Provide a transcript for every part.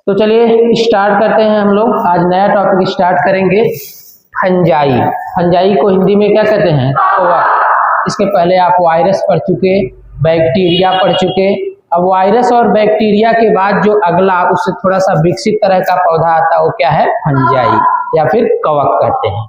तो चलिए स्टार्ट करते हैं हम लोग। आज नया टॉपिक स्टार्ट करेंगे, फंजाई। फंजाई को हिंदी में क्या कहते हैं? कवक। इसके पहले आप वायरस पढ़ चुके, बैक्टीरिया पढ़ चुके। अब वायरस और बैक्टीरिया के बाद जो अगला उससे थोड़ा सा विकसित तरह का पौधा आता है वो क्या है? फंजाई या फिर कवक कहते हैं।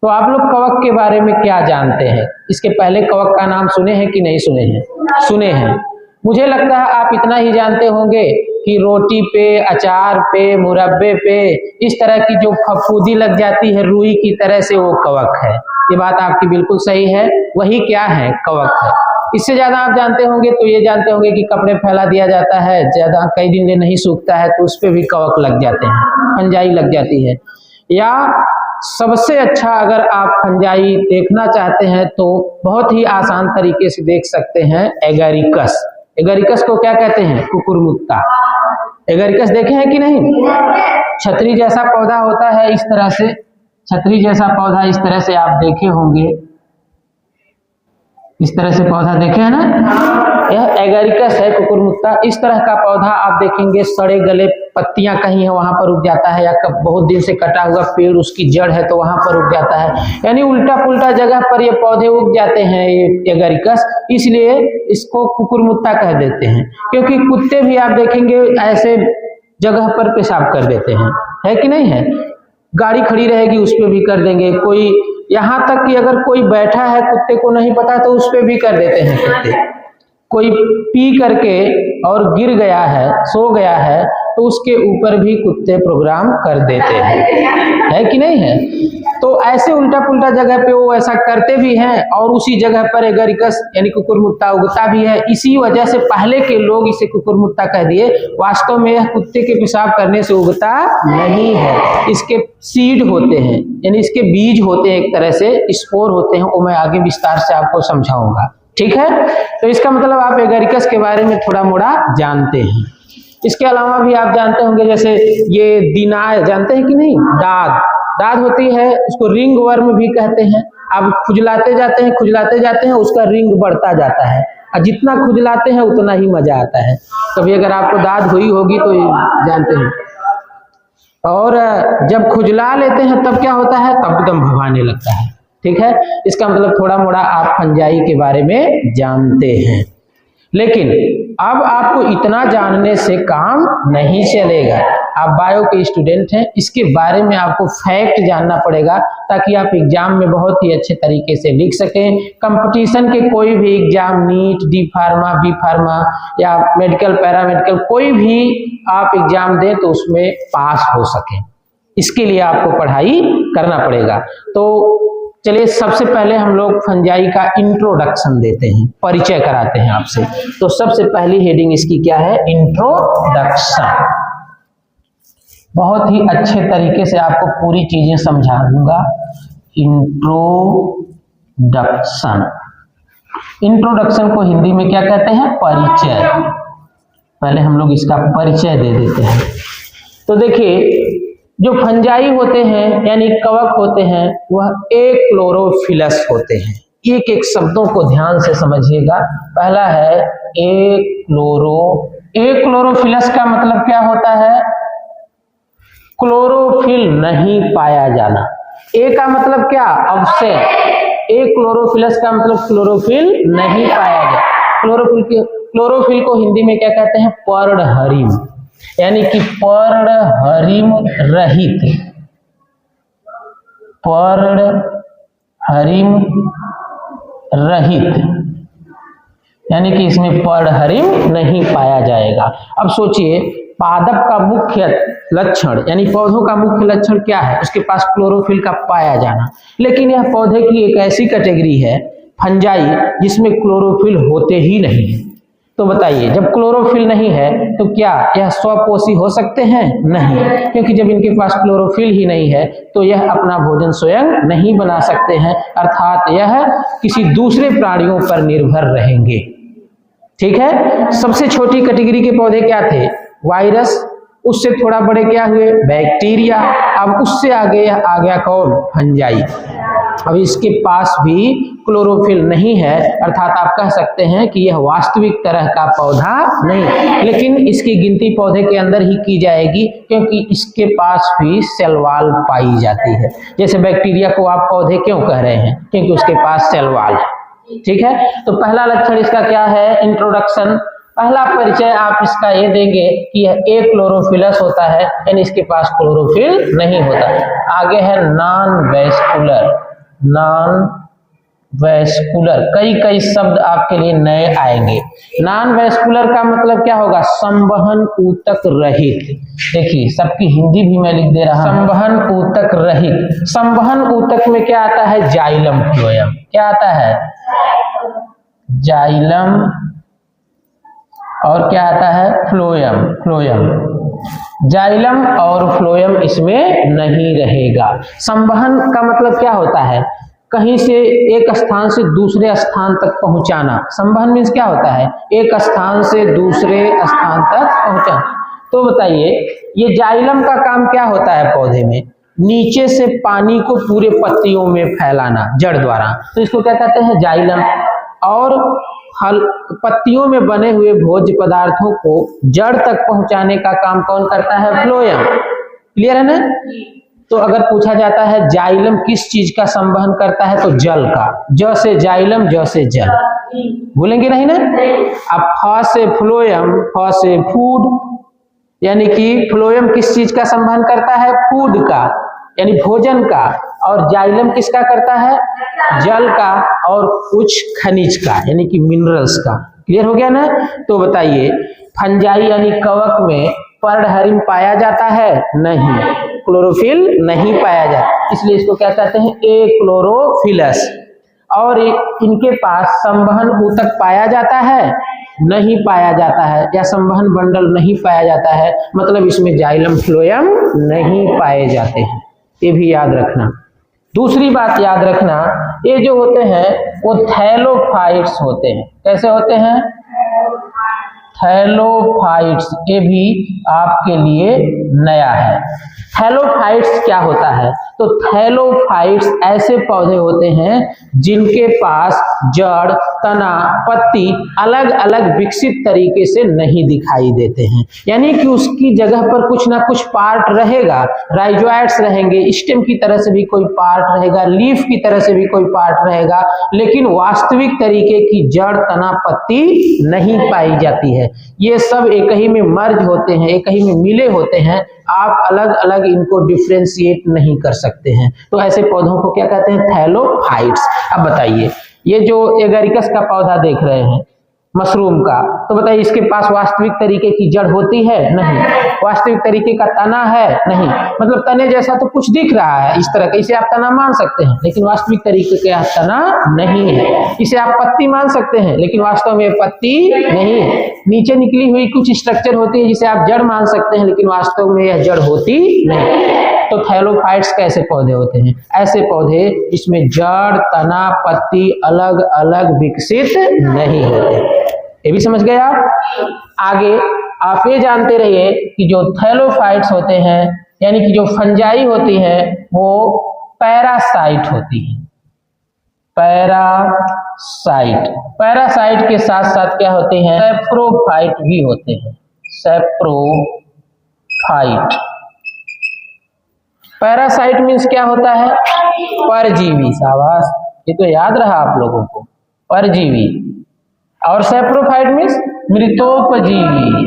तो आप लोग कवक के बारे में क्या जानते हैं? इसके पहले कवक का नाम सुने हैं कि नहीं सुने हैं? सुने हैं। मुझे लगता है आप इतना ही जानते होंगे कि रोटी पे, अचार पे, मुरब्बे पे इस तरह की जो फफूंदी लग जाती है रुई की तरह से, वो कवक है। ये बात आपकी बिल्कुल सही है, वही क्या है? कवक है। इससे ज्यादा आप जानते होंगे तो ये जानते होंगे कि कपड़े फैला दिया जाता है, ज्यादा कई दिन ले नहीं सूखता है तो उस पे भी कवक लग जाते हैं, फंजाई लग जाती है। या सबसे अच्छा अगर आप फंजाई देखना चाहते हैं तो बहुत ही आसान तरीके से देख सकते हैं, एगरिकस। एगरिकस को क्या कहते हैं? कुकुरमुत्ता। एगरिकस देखे हैं कि नहीं? छतरी जैसा पौधा होता है इस तरह से, छतरी जैसा पौधा इस तरह से आप देखे होंगे, इस तरह से पौधा देखे है ना, यह एगरिकस है, कुकुरमुत्ता। इस तरह का पौधा आप देखेंगे, सड़े गले पत्तियां कहीं है वहां पर उग जाता है, या बहुत दिन से कटा हुआ पेड़ उसकी जड़ है तो वहां पर उग जाता है, यानी उल्टा पुल्टा जगह पर ये पौधे उग जाते हैं, ये एगरिकस। इसलिए इसको कुकुरमुत्ता कह देते हैं, क्योंकि कुत्ते भी आप देखेंगे ऐसे जगह पर पेशाब कर देते हैं, है कि नहीं है? गाड़ी खड़ी रहेगी उस पर भी कर देंगे, कोई यहाँ तक कि अगर कोई बैठा है कुत्ते को नहीं पता तो उस पर भी कर देते हैं कुत्ते। कोई पी करके और गिर गया है, सो गया है, तो उसके ऊपर भी कुत्ते प्रोग्राम कर देते हैं, है कि नहीं है? तो ऐसे उल्टा पुल्टा जगह पे वो ऐसा करते भी हैं, और उसी जगह पर एगरिकस यानी कुकुरमुत्ता उगता भी है। इसी वजह से पहले के लोग इसे कुकुरमुत्ता कह दिए। वास्तव में यह कुत्ते के पेशाब करने से उगता नहीं है, इसके सीड होते हैं, यानी इसके बीज होते हैं, एक तरह से स्पोर होते हैं। वो मैं आगे विस्तार से आपको समझाऊंगा, ठीक है? तो इसका मतलब आप एगरिकस के बारे में थोड़ा मोड़ा जानते हैं। इसके अलावा भी आप जानते होंगे, जैसे ये दिनाय जानते हैं कि नहीं? दाद, दाद होती है, उसको रिंग वर्म भी कहते हैं। आप खुजलाते जाते हैं, उसका रिंग बढ़ता जाता है, और जितना खुजलाते हैं उतना ही मजा आता है। कभी अगर आपको दाद हुई होगी तो जानते हैं। और जब खुजला लेते हैं तब क्या होता है? तब एकदम भगाने लगता है, ठीक है? इसका मतलब थोड़ा मोड़ा आप फंजाई के बारे में जानते हैं। लेकिन अब आपको इतना जानने से काम नहीं चलेगा। आप बायो के स्टूडेंट हैं, इसके बारे में आपको फैक्ट जानना पड़ेगा, ताकि आप एग्जाम में बहुत ही अच्छे तरीके से लिख सकें। कंपटीशन के कोई भी exam, NEET, D pharma, B pharma या मेडिकल, पैरामेडिकल, कोई भी आप एग्जाम दें तो उसमें पास हो सकें, इसके लिए आपको पढ़ाई करना पड़ेगा। तो चलिए सबसे पहले हम लोग फंजाई का इंट्रोडक्शन देते हैं, परिचय कराते हैं आपसे। तो सबसे पहली हेडिंग इसकी क्या है? इंट्रोडक्शन। बहुत ही अच्छे तरीके से आपको पूरी चीजें समझा दूंगा। इंट्रोडक्शन, इंट्रोडक्शन को हिंदी में क्या कहते हैं? परिचय। पहले हम लोग इसका परिचय दे देते हैं। तो देखिए, जो फंजाई होते हैं यानी कवक होते हैं, वह एक क्लोरोफिलस होते हैं। एक एक शब्दों को ध्यान से समझिएगा। पहला है एक क्लोरोफिलस का मतलब क्या होता है? क्लोरोफिल नहीं पाया जाना। ए का मतलब क्या? अब्सेंट। एक क्लोरोफिलस का मतलब क्लोरोफिल नहीं पाया जाना। क्लोरोफिल को हिंदी में क्या कहते हैं? पर्णहरिम, यानी कि पर्णहरिम रहित, पर्णहरिम रहित, यानी कि इसमें पर्णहरिम नहीं पाया जाएगा। अब सोचिए, पादप का मुख्य लक्षण यानी पौधों का मुख्य लक्षण क्या है? उसके पास क्लोरोफिल का पाया जाना। लेकिन यह पौधे की एक ऐसी कैटेगरी है फंजाई जिसमें क्लोरोफिल होते ही नहीं है। तो बताइए, जब क्लोरोफिल नहीं है तो क्या यह स्वपोषी हो सकते हैं? नहीं, क्योंकि जब इनके पास क्लोरोफिल ही नहीं है तो यह अपना भोजन स्वयं नहीं बना सकते हैं, अर्थात यह किसी दूसरे प्राणियों पर निर्भर रहेंगे, ठीक है? सबसे छोटी कैटेगरी के पौधे क्या थे? वायरस। उससे थोड़ा बड़े क्या हुए? बैक्टीरिया। अब उससे आगे आ गया कौन? फंजाई। अब इसके पास भी क्लोरोफिल नहीं है, अर्थात आप कह सकते हैं कि यह वास्तविक तरह का पौधा नहीं, लेकिन इसकी गिनती पौधे के अंदर ही की जाएगी क्योंकि इसके पास भी सेल वॉल पाई जाती है। जैसे बैक्टीरिया को आप पौधे क्यों कह रहे हैं? क्योंकि उसके पास सेल वॉल है। ठीक है, तो पहला लक्षण इसका क्या है? इंट्रोडक्शन, पहला परिचय आप इसका ये देंगे कि यह क्लोरोफिलस होता है, यानी इसके पास क्लोरोफिल नहीं होता। आगे है नॉन वैस्कुलर, नॉन वैस्कुलर, कई शब्द आपके लिए नए आएंगे। नॉन वैस्कुलर का मतलब क्या होगा? संवहन ऊतक रहित। देखिए सबकी हिंदी भी मैं लिख दे रहा हूं, संवहन ऊतक रहित। संवहन ऊतक में क्या आता है? Xylem phloem. क्या आता है? जाइलम, और क्या आता है? फ्लोएम। फ्लोएम, जाइलम और फ्लोएम इसमें नहीं रहेगा। संवहन का मतलब क्या होता है? कहीं से एक स्थान से दूसरे स्थान तक पहुंचाना। संवहन मीन्स क्या होता है? एक स्थान से दूसरे स्थान तक पहुंचाना। तो बताइए ये जाइलम का काम क्या होता है पौधे में? नीचे से पानी को पूरे पत्तियों में फैलाना जड़ द्वारा, तो इसको क्या कहते हैं? जाइलम। और पत्तियों में बने हुए भोज्य पदार्थों को जड़ तक पहुंचाने का काम कौन करता है? फ्लोएम। क्लियर है ना? तो अगर पूछा जाता है जाइलम किस चीज का संवहन करता है, तो जल का। ज से जाइलम, ज से जल, भूलेंगे नहीं ना? अब फ से फ्लोएम, फ से फूड, यानी कि फ्लोएम किस चीज का संवहन करता है? फूड का, यानी भोजन का। और जाइलम किसका करता है? जल का और कुछ खनिज का, यानी कि मिनरल्स का। क्लियर हो गया ना? तो बताइए फंजाई यानी कवक में पर्णहरिम पाया जाता है? नहीं, क्लोरोफिल नहीं पाया जाता, इसलिए इसको क्या कहते हैं? क्लोरोफिलस। और इनके पास संवहन ऊतक पाया जाता है? नहीं पाया जाता है, या संवहन बंडल नहीं पाया जाता है, मतलब इसमें जाइलम फ्लोएम नहीं पाए जाते हैं। ये भी याद रखना। दूसरी बात याद रखना, ये जो होते हैं वो थैलोफाइट्स होते हैं। कैसे होते हैं? थैलोफाइट्स, ये भी आपके लिए नया है। थैलोफाइट्स क्या होता है? तो थैलोफाइट्स ऐसे पौधे होते हैं जिनके पास जड़, तना, पत्ती अलग अलग विकसित तरीके से नहीं दिखाई देते हैं, यानी कि उसकी जगह पर कुछ ना कुछ पार्ट रहेगा। राइजोइड्स रहेंगे, स्टेम की तरह से भी कोई पार्ट रहेगा, लीफ की तरह से भी कोई पार्ट रहेगा, लेकिन वास्तविक तरीके की जड़, तना, पत्ती नहीं पाई जाती है। ये सब एक ही में मर्ज होते हैं, एक ही में मिले होते हैं, आप अलग अलग इनको डिफ्रेंशिएट नहीं कर सकते हैं। तो ऐसे पौधों को क्या कहते हैं? थैलोफाइट्स। अब बताइए ये जो एगारिकस का पौधा देख रहे हैं, मशरूम का, तो बताइए इसके पास वास्तविक तरीके की जड़ होती है? नहीं। वास्तविक तरीके का तना है? नहीं। मतलब तने जैसा तो कुछ दिख रहा है इस तरह का, इसे आप तना मान सकते हैं, लेकिन वास्तविक तरीके का तना नहीं है। इसे आप पत्ती मान सकते हैं, लेकिन वास्तव में पत्ती नहीं है। नीचे निकली हुई कुछ स्ट्रक्चर होती है जिसे आप जड़ मान सकते हैं, लेकिन वास्तव में यह जड़ होती नहीं। तो थैलोफाइट्स कैसे पौधे होते हैं? ऐसे पौधे जिसमें जड़, तना, पत्ती अलग अलग विकसित नहीं होते। ये भी समझ गए आप? आगे आप ये जानते रहिए कि जो थैलोफाइट्स होते हैं, यानी कि जो फंजाई होती है, वो पैरासाइट होती है। पैरासाइट, पैरासाइट के साथ साथ क्या होते हैं? सैप्रोफाइट भी होते हैं। सैप्रोफाइट। पैरासाइट मीन्स क्या होता है? परजीवी। शाबाश, ये तो याद रहा आप लोगों को, परजीवी। और सैप्रोफाइट मीन्स मृतोपजीवी।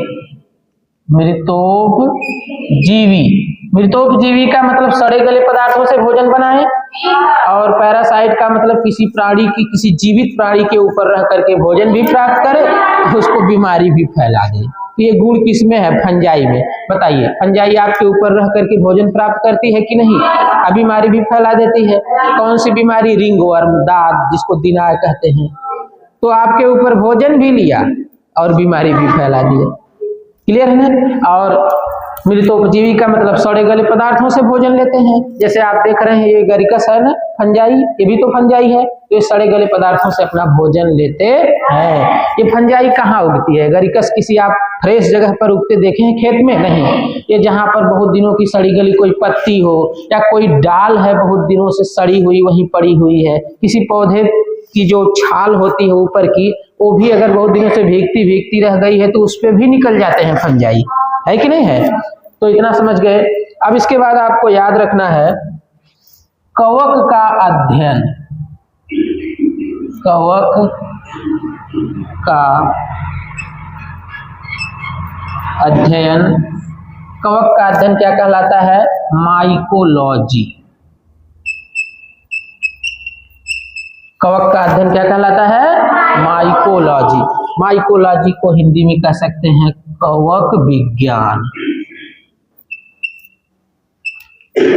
मृतोपजीवी, मृतोपजीवी का मतलब सड़े गले पदार्थों से भोजन बनाए, और पैरासाइट का मतलब किसी प्राणी की, किसी जीवित प्राणी के ऊपर रह करके भोजन भी प्राप्त करे, उसको बीमारी भी फैला दे। तो ये गुण किसमें है? फंजाई में। बताइए फंजाई आपके ऊपर रह करके भोजन प्राप्त करती है कि नहीं? बीमारी भी फैला देती है। कौन सी बीमारी? रिंगवर्म, दाद, जिसको दिनार कहते हैं। तो आपके ऊपर भोजन भी लिया और बीमारी भी फैला दिया। क्लियर है ना? और मृतोपजीवी का मतलब सड़े गले पदार्थों से भोजन लेते हैं। जैसे आप देख रहे हैं ये एगारिकस है ना, फंजाई, ये भी तो फंजाई है, तो ये सड़े गले पदार्थों से अपना भोजन लेते हैं। ये फंजाई कहाँ उगती है? एगारिकस किसी आप फ्रेश जगह पर उगते देखे हैं खेत में? नहीं, ये जहाँ पर बहुत दिनों की सड़ी गली कोई पत्ती हो या कोई डाल है बहुत दिनों से सड़ी हुई वहीं पड़ी हुई है, किसी पौधे की जो छाल होती है ऊपर की वो भी अगर बहुत दिनों से भीगती भीगती रह गई है तो उस पे भी निकल जाते हैं फंजाई, है कि नहीं है? तो इतना समझ गए। अब इसके बाद आपको याद रखना है कवक का अध्ययन। कवक का अध्ययन, कवक का अध्ययन क्या कहलाता है? माइकोलॉजी। कवक का अध्ययन क्या कहलाता है? माइकोलॉजी। माइकोलॉजी को हिंदी में कह सकते हैं कवक विज्ञान।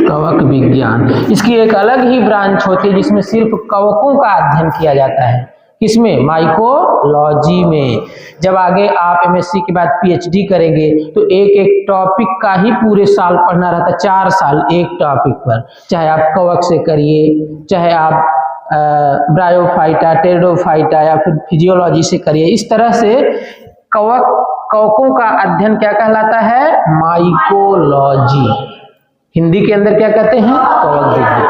कवक विज्ञान, इसकी एक अलग ही ब्रांच होती है जिसमें सिर्फ कवकों का अध्ययन किया जाता है। किसमें? माइकोलॉजी में। जब आगे आप एमएससी के बाद पीएचडी करेंगे तो एक एक टॉपिक का ही पूरे साल पढ़ना रहता है, 4 साल एक टॉपिक पर। चाहे आप कवक से करिए, चाहे आप ब्रायोफाइटा, टेरिडोफाइटा या फिर फिजियोलॉजी से करिए। इस तरह से कवकों का अध्ययन क्या कहलाता है? माइकोलॉजी। हिंदी के अंदर क्या कहते हैं? कवक विज्ञान।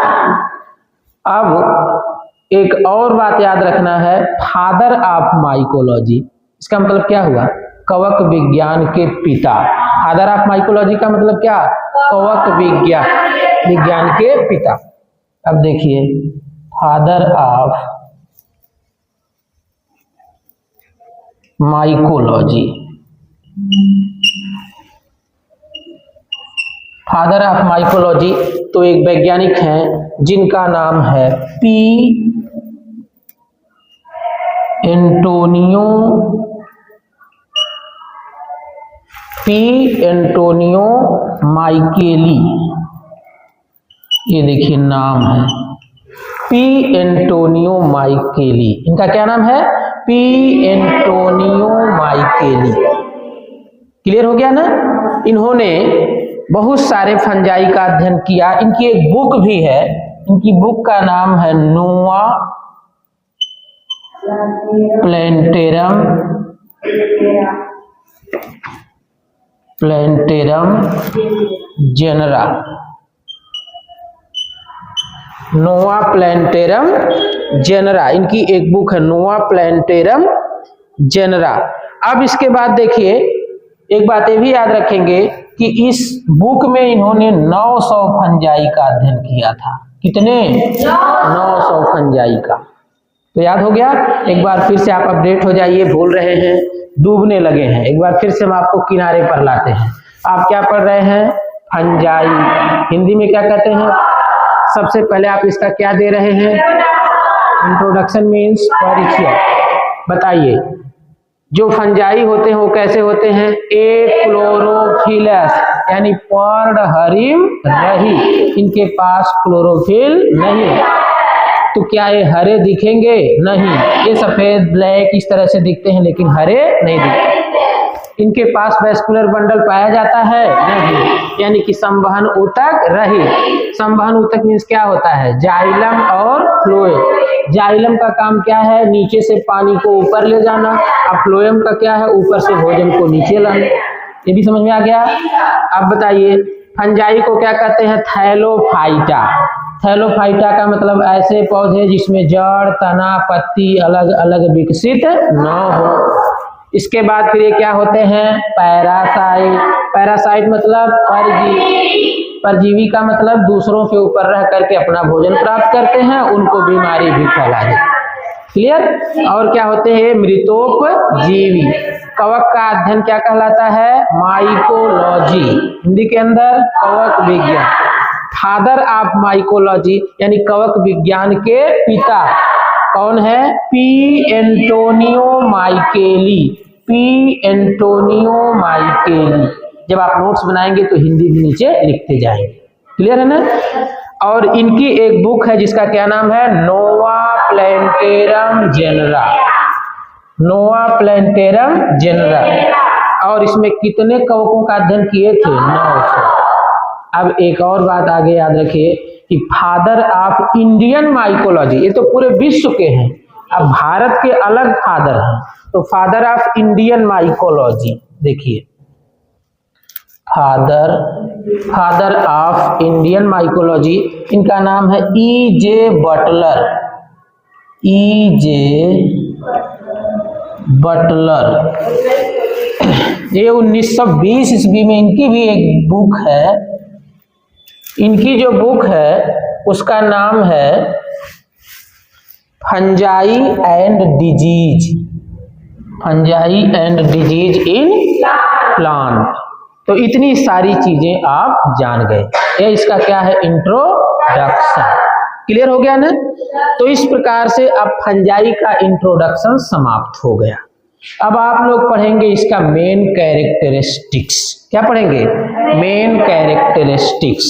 अब एक और बात याद रखना है, फादर ऑफ माइकोलॉजी, इसका मतलब क्या हुआ? कवक विज्ञान के पिता। फादर ऑफ माइकोलॉजी का मतलब क्या? कवक विज्ञान के पिता। अब देखिए father of mycology, father of mycology तो एक वैज्ञानिक हैं जिनका नाम है पी एंटोनियो माइकेली। ये देखिए नाम है पी एंटोनियो माइकेली। इनका क्या नाम है? P Antonio माइकेली। क्लियर हो गया ना? इन्होंने बहुत सारे फंजाई का अध्ययन किया। इनकी एक बुक भी है, इनकी बुक का नाम है नोवा प्लेंटेरम जेनरा। नोवा प्लेंटेरम जेनरा, इनकी एक बुक है नोवा प्लेंटेरम जेनरा। अब इसके बाद देखिए एक बात ये भी याद रखेंगे कि इस बुक में इन्होंने 900 फंजाई का अध्ययन किया था। कितने? 900 फंजाई का। तो याद हो गया? एक बार फिर से आप अपडेट हो जाइए, भूल रहे हैं, डूबने लगे हैं। एक बार फिर से हम आपको किनारे पर लाते हैं। आप क्या पढ़ रहे हैं? फंजाई। हिंदी में क्या कहते हैं? सबसे पहले आप इसका क्या दे रहे हैं? इंट्रोडक्शन मीन्स परिचय। बताइए जो फंजाई होते हैं वो कैसे होते हैं? ए क्लोरोफिलस यानी पर्णहरिम रहित, इनके पास क्लोरोफिल नहीं। तो क्या ये हरे दिखेंगे? नहीं, ये सफेद ब्लैक इस तरह से दिखते हैं लेकिन हरे नहीं दिखते। इनके पास वैस्कुलर बंडल पाया जाता है? नहीं, यानी कि संवहन ऊतक रहित। संवहन ऊतक मीन्स क्या होता है? जाइलम और फ्लोएम। जाइलम का काम क्या है? नीचे से पानी को ऊपर ले जाना, और फ्लोएम का क्या है? ऊपर से भोजन को नीचे लाना। ये भी समझ में आ गया? अब बताइए फंजाई को क्या कहते हैं? थैलोफाइटा। थैलोफाइटा का मतलब ऐसे पौधे जिसमें जड़, तना, पत्ती अलग अलग विकसित न हो। इसके बाद फिर ये क्या होते हैं? पैरासाइट। पैरासाइट मतलब परजीवी। परजीवी का मतलब दूसरों के ऊपर रह करके अपना भोजन प्राप्त करते हैं, उनको बीमारी भी फैला देते। क्लियर? और क्या होते हैं? मृतोपजीवी। कवक का अध्ययन क्या कहलाता है? माइकोलॉजी। हिंदी के अंदर कवक विज्ञान। फादर ऑफ माइकोलॉजी यानी कवक विज्ञान के पिता कौन है? P Antonio माइकेली। P Antonio माइकेली। जब आप नोट्स बनाएंगे तो हिंदी भी नीचे लिखते जाएंगे। क्लियर है ना? और इनकी एक बुक है जिसका क्या नाम है? नोवा प्लेंटेरम जेनरा। नोवा प्लेंटेरम जेनरा। और इसमें कितने कवकों का अध्ययन किए थे? 900। अब एक और बात आगे याद रखिए कि फादर ऑफ इंडियन माइकोलॉजी, ये तो पूरे विश्व के हैं, अब भारत के अलग फादर हैं, तो फादर ऑफ इंडियन माइकोलॉजी देखिए, फादर ऑफ इंडियन माइकोलॉजी, इनका नाम है E.J. बटलर। ये 1920 ईस्वी में इनकी भी एक बुक है, इनकी जो बुक है उसका नाम है fungi and disease in plant. तो इतनी सारी चीजें आप जान गए, ये इसका क्या है? इंट्रोडक्शन। क्लियर हो गया ना? तो इस प्रकार से अब फंजाई का इंट्रोडक्शन समाप्त हो गया। अब आप लोग पढ़ेंगे इसका मेन कैरेक्टरिस्टिक्स। क्या पढ़ेंगे? Main characteristics.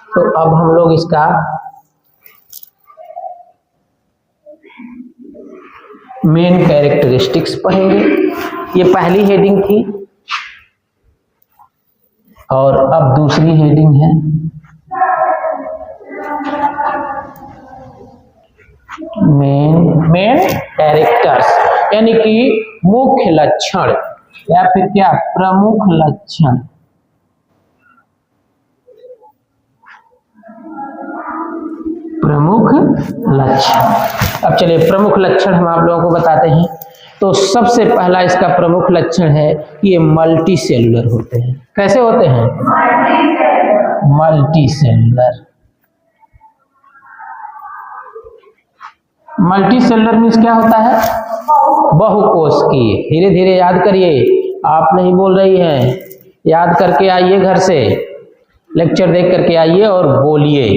तो अब हम लोग इसका मेन कैरेक्टरिस्टिक्स पढ़ेंगे। ये पहली हेडिंग थी और अब दूसरी हेडिंग है मेन कैरेक्टर्स, यानी कि मुख्य लक्षण या फिर क्या? प्रमुख लक्षण। अब चलिए प्रमुख लक्षण हम आप लोगों को बताते हैं। तो सबसे पहला इसका प्रमुख लक्षण है कि ये मल्टी सेलुलर होते हैं। कैसे होते हैं? मल्टी सेलुलर मीन्स क्या होता है? बहुकोशिकीय। धीरे धीरे याद करिए, आप नहीं बोल रही हैं, याद करके आइए, घर से लेक्चर देख करके आइए और बोलिए,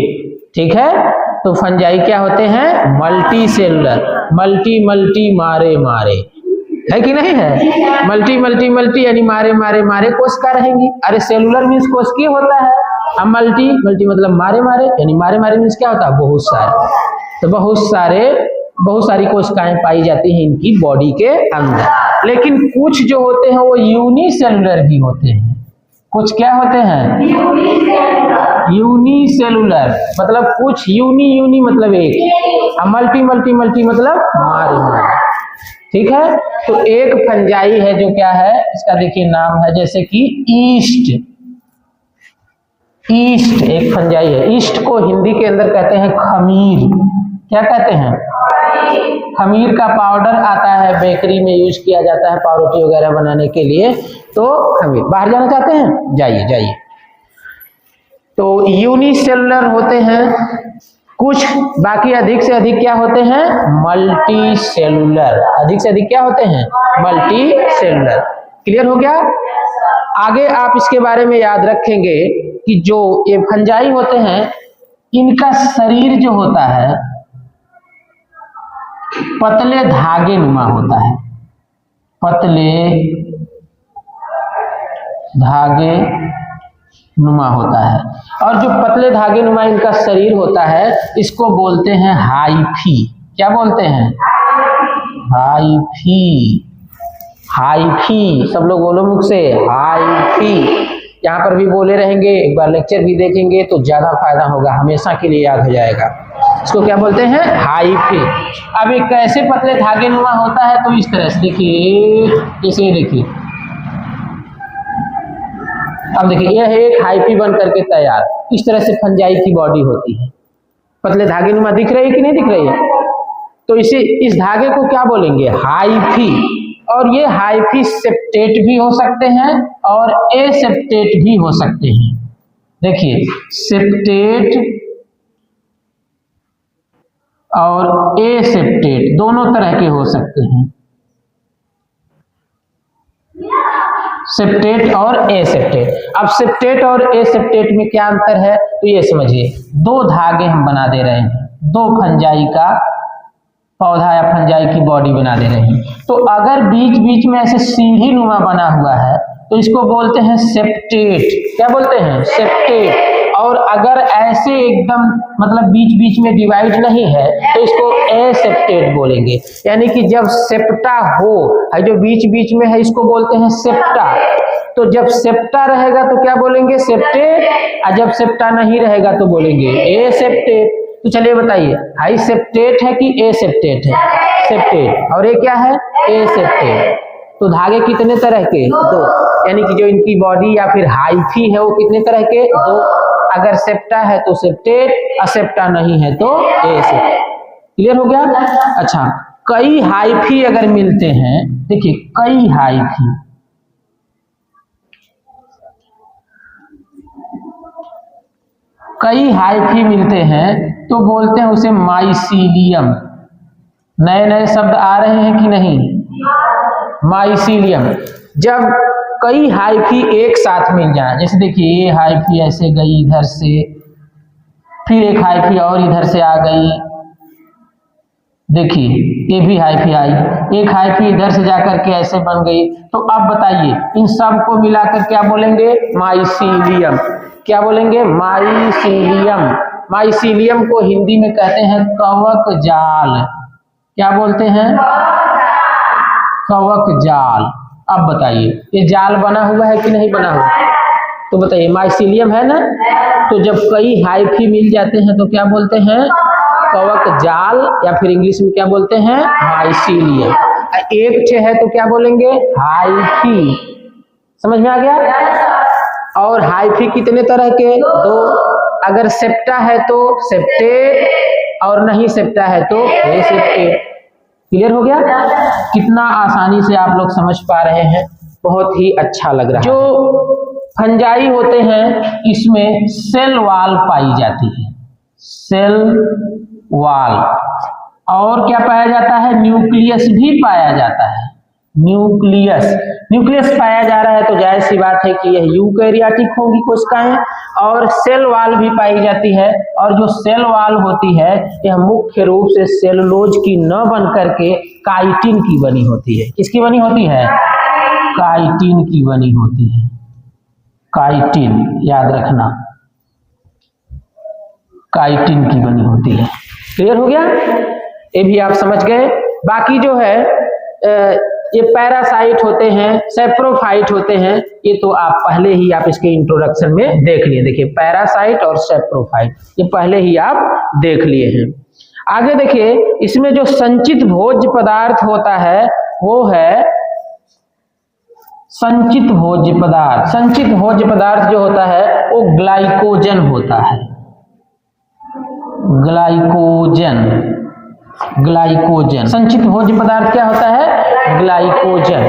ठीक है? तो फंजाई क्या होते हैं? Multi cellular. मल्टी मारे है कि नहीं है? मल्टी यानी मारे कोशिका रहेंगी। अरे सेलुलर मीन्स कोशिकीय होता है, अब मल्टी मतलब मारे यानी मारे मीन्स क्या होता है? बहुत सारे। तो बहुत सारी कोशिकाएं पाई जाती हैं इनकी बॉडी के अंदर। लेकिन कुछ जो होते हैं वो यूनिसेलुलर भी होते हैं। कुछ क्या होते हैं? यूनिसेलुलर मतलब कुछ यूनी मतलब एक, मल्टी मतलब मारे। ठीक है? तो एक फंजाई है जो क्या है, इसका देखिए नाम है जैसे कि ईस्ट एक फंजाई है। ईस्ट को हिंदी के अंदर कहते हैं खमीर। क्या कहते हैं? खमीर का पाउडर आता है, बेकरी में यूज किया जाता है पावरोटी वगैरह बनाने के लिए। तो खमीर। बाहर जाना चाहते हैं? जाइए। तो यूनिसेलुलर होते हैं कुछ, बाकी अधिक से अधिक क्या होते हैं? Multi cellular. अधिक से अधिक क्या होते हैं? Multi cellular. क्लियर हो गया? आगे आप इसके बारे में याद रखेंगे कि जो ये फंजाई होते हैं इनका शरीर जो होता है पतले धागे नुमा होता है। पतले धागे नुमा होता है। और जो पतले धागे नुमा इनका शरीर होता है इसको बोलते हैं हाइफी। क्या बोलते हैं? हाइफी। सब लोग बोलो मुख से, हाइफी। यहाँ पर भी बोले रहेंगे, एक बार लेक्चर भी देखेंगे तो ज्यादा फायदा होगा, हमेशा के लिए याद हो जाएगा। इसको क्या बोलते हैं? हाइफी। अब ये कैसे पतले धागे नुमा होता है? तो इस तरह से देखिए, जैसे देखिए, अब देखिए यह है एक हाइफी बन करके तैयार। इस तरह से फंजाई की बॉडी होती है। पतले धागे नुमा दिख रही है कि नहीं दिख रही है? तो इस धागे को क्या बोलेंगे? हाइफी। और ये हाइफी सेप्टेट भी हो सकते हैं और एसेप्टेट भी हो सकते हैं। देखिए सेप्टेट और एसेप्टेट दोनों तरह के हो सकते हैं। सेप्टेट और एसेप्टेट। अब सेप्टेट और एसेप्टेट में क्या अंतर है? तो ये समझिए, दो धागे हम बना दे रहे हैं, दो फंजाई का पौधा या फंजाई की बॉडी बना दे रहे हैं। तो अगर बीच बीच में ऐसे सीढ़ी नुमा बना हुआ है तो इसको बोलते हैं सेप्टेट। क्या बोलते हैं? सेप्टेट। और अगर ऐसे एकदम मतलब बीच बीच में डिवाइड नहीं है तो इसको एसेप्टेट बोलेंगे। यानी कि जब सेप्टा हो, जो बीच बीच में है इसको बोलते हैं सेप्टा। तो जब सेप्टा रहेगा तो क्या बोलेंगे? सेप्टेट। और जब सेप्टा नहीं रहेगा तो बोलेंगे एसेप्टेट। तो चलिए बताइए, हाई सेप्टेट है कि एसेप्टेट है? सेप्टेट। और ये क्या है? एसेप्टेट। तो धागे कितने तरह के? दो। यानी कि जो इनकी बॉडी या फिर हाइफी है वो कितने तरह के? दो। अगर सेप्टा है तो सेप्टेट, असेप्टा नहीं है तो एसेप्टेट। क्लियर हो गया? अच्छा, कई हाइफी अगर मिलते हैं, देखिए कई हाइफी मिलते हैं तो बोलते हैं उसे माइसीलियम। नए नए शब्द आ रहे हैं कि नहीं? माइसीलियम। जब कई हाइफी एक साथ मिल जाए, जैसे देखिए ये हाइफी ऐसे गई इधर से, फिर एक हाइफी और इधर से आ गई, देखिए ये भी हाइफी आई, एक हाइफी इधर से जाकर के ऐसे बन गई। तो अब बताइए इन सब को मिलाकर क्या बोलेंगे? माइसीलियम। क्या बोलेंगे? माइसीलियम। माइसीलियम को हिंदी में कहते हैं कवक जाल। क्या बोलते हैं? कवक जाल। अब बताइए ये जाल बना हुआ है कि नहीं बना हुआ? तो बताइए माइसीलियम है ना। तो जब कई हाइफी मिल जाते हैं तो क्या बोलते हैं? कवक जाल, या फिर इंग्लिश में क्या बोलते हैं? माइसीलियम। एक छे है तो क्या बोलेंगे? हाइफी। समझ में आ गया? और हाइफी कितने तरह के? दो। अगर सेप्टा है तो सेप्टेट, और नहीं सेप्टा है तो एसेप्टेट। क्लियर हो गया? कितना आसानी से आप लोग समझ पा रहे हैं, बहुत ही अच्छा लग रहा है। जो फंजाई होते हैं इसमें सेल वॉल पाई जाती है, सेल वॉल। और क्या पाया जाता है? न्यूक्लियस भी पाया जाता है। न्यूक्लियस पाया जा रहा है तो जाहिर सी बात है कि यह यूकैरियोटिक होगी कोशिकाएं। और सेल वॉल भी पाई जाती है, और जो सेल वॉल होती है यह मुख्य रूप से सेलुलोज की न बन करके काइटिन की बनी होती है। किसकी बनी होती है? काइटिन की बनी होती है। काइटिन याद रखना, काइटिन की बनी होती है। क्लियर हो गया? ये भी आप समझ गए। बाकी जो है ये पैरासाइट होते हैं, सेप्रोफाइट होते हैं, ये तो आप पहले ही आप इसके इंट्रोडक्शन में देख लिए। देखिए पैरासाइट और सेप्रोफाइट ये पहले ही आप देख लिए हैं। आगे देखिए इसमें जो संचित भोज्य पदार्थ होता है वो है संचित भोज्य पदार्थ। संचित भोज्य पदार्थ जो होता है वो ग्लाइकोजन होता है। ग्लाइकोजन संचित भोज्य पदार्थ क्या होता है? ग्लाइकोजन।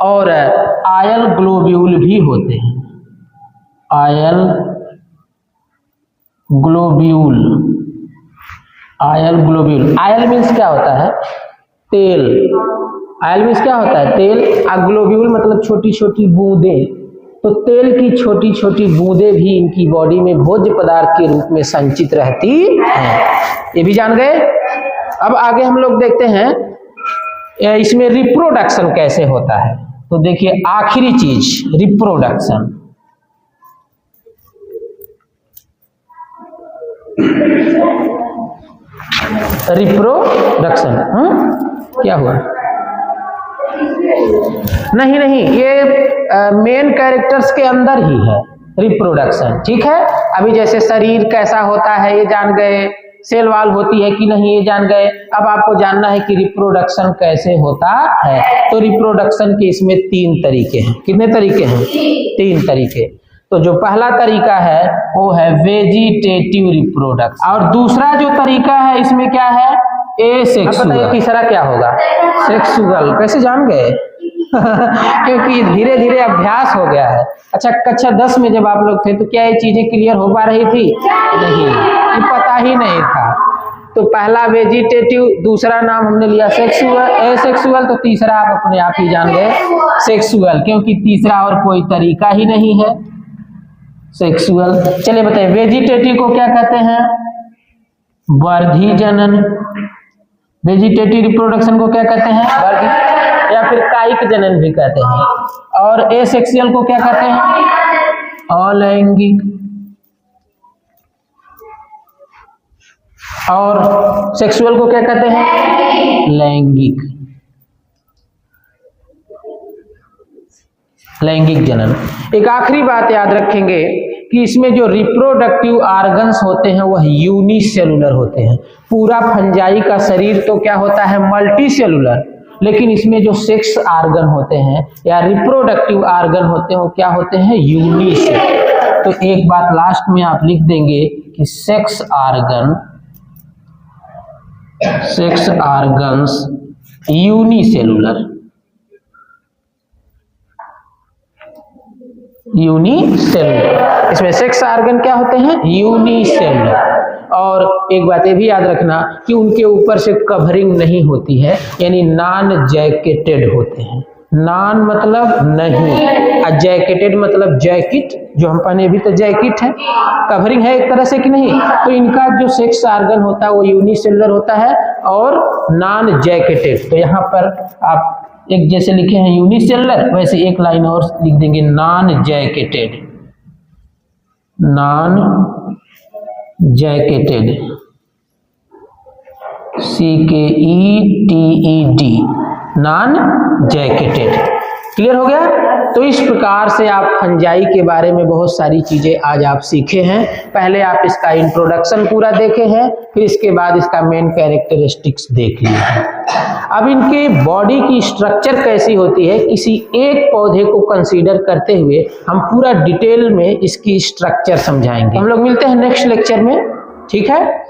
और आयल ग्लोब्यूल भी होते हैं। Oil globule. आयल मीन्स क्या होता है? तेल। आयल मीन्स क्या होता है? तेल। और ग्लोब्यूल मतलब छोटी छोटी बूंदें। तो तेल की छोटी छोटी बूंदें भी इनकी बॉडी में भोज्य पदार्थ के रूप में संचित रहती हैं। ये भी जान गए। अब आगे हम लोग देखते हैं इसमें रिप्रोडक्शन कैसे होता है। तो देखिए आखिरी चीज रिप्रोडक्शन। क्या हुआ? नहीं, ये मेन कैरेक्टर्स के अंदर ही है रिप्रोडक्शन। ठीक है, अभी जैसे शरीर कैसा होता है ये जान गए, सेल वॉल होती है कि नहीं ये जान गए। अब आपको जानना है कि रिप्रोडक्शन कैसे होता है। तो रिप्रोडक्शन के इसमें 3 तरीके हैं। कितने तरीके हैं? 3 तरीके। तो जो पहला तरीका है वो है वेजिटेटिव रिप्रोडक्शन, और दूसरा जो तरीका है इसमें क्या है? एसेक्सुअल। बताइए तीसरा क्या होगा? सेक्सुअल। कैसे जान गए? क्योंकि धीरे धीरे अभ्यास हो गया है। अच्छा, कक्षा 10 में जब आप लोग थे तो क्या ये चीजें क्लियर हो पा रही थी? नहीं, ये पता ही नहीं था। तो पहला वेजिटेटिव, दूसरा नाम हमने लिया सेक्सुअल, एसेक्सुअल, तो तीसरा आप अपने आप ही जान गए सेक्सुअल, क्योंकि तीसरा और कोई तरीका ही नहीं है सेक्सुअल। चलिए बताइए वेजिटेटिव को क्या कहते हैं? वर्धी जनन। वेजिटेटिव रिप्रोडक्शन को क्या कहते हैं? वर्धी, या फिर कायिक जनन भी कहते हैं। और एसेक्सुअल को क्या कहते हैं? अलैंगिक। और सेक्सुअल को क्या कहते हैं? लैंगिक। लैंगिक जनन। एक आखिरी बात याद रखेंगे कि इसमें जो रिप्रोडक्टिव ऑर्गन्स होते हैं वह यूनिसेलुलर होते हैं। पूरा फंजाई का शरीर तो क्या होता है? मल्टी सेलुलर, लेकिन इसमें जो सेक्स ऑर्गन होते हैं या रिप्रोडक्टिव ऑर्गन होते हैं वो क्या होते हैं? यूनिसेलुलर। तो एक बात लास्ट में आप लिख देंगे कि सेक्स ऑर्गन्स यूनिसेलुलर। यूनिसेलुलर, इसमें सेक्स ऑर्गन क्या होते हैं? यूनिसेलुलर। और एक बात ये भी याद रखना कि उनके ऊपर से कवरिंग नहीं होती है, यानी नॉन जैकेटेड होते हैं। नॉन मतलब नहीं, और जैकेटेड मतलब जैकेट, जो हम पहने भी तो जैकेट है, कवरिंग है एक तरह से कि नहीं। तो इनका जो सेक्स ऑर्गन होता है वो यूनिसेलुलर होता है और नॉन जैकेटेड। तो यहाँ पर आप एक जैसे लिखे हैं यूनिसेलुलर, वैसे एक लाइन और लिख देंगे non jacketed. Non jacketed, CKETED, non jacketed. Clear हो गया? तो इस प्रकार से आप फंजाई के बारे में बहुत सारी चीजें आज आप सीखे हैं। पहले आप इसका इंट्रोडक्शन पूरा देखे हैं, फिर इसके बाद इसका मेन कैरेक्टरिस्टिक्स देख लिए हैं। अब इनके बॉडी की स्ट्रक्चर कैसी होती है, किसी एक पौधे को कंसीडर करते हुए हम पूरा डिटेल में इसकी स्ट्रक्चर समझाएंगे। हम लोग मिलते हैं नेक्स्ट लेक्चर में, ठीक है?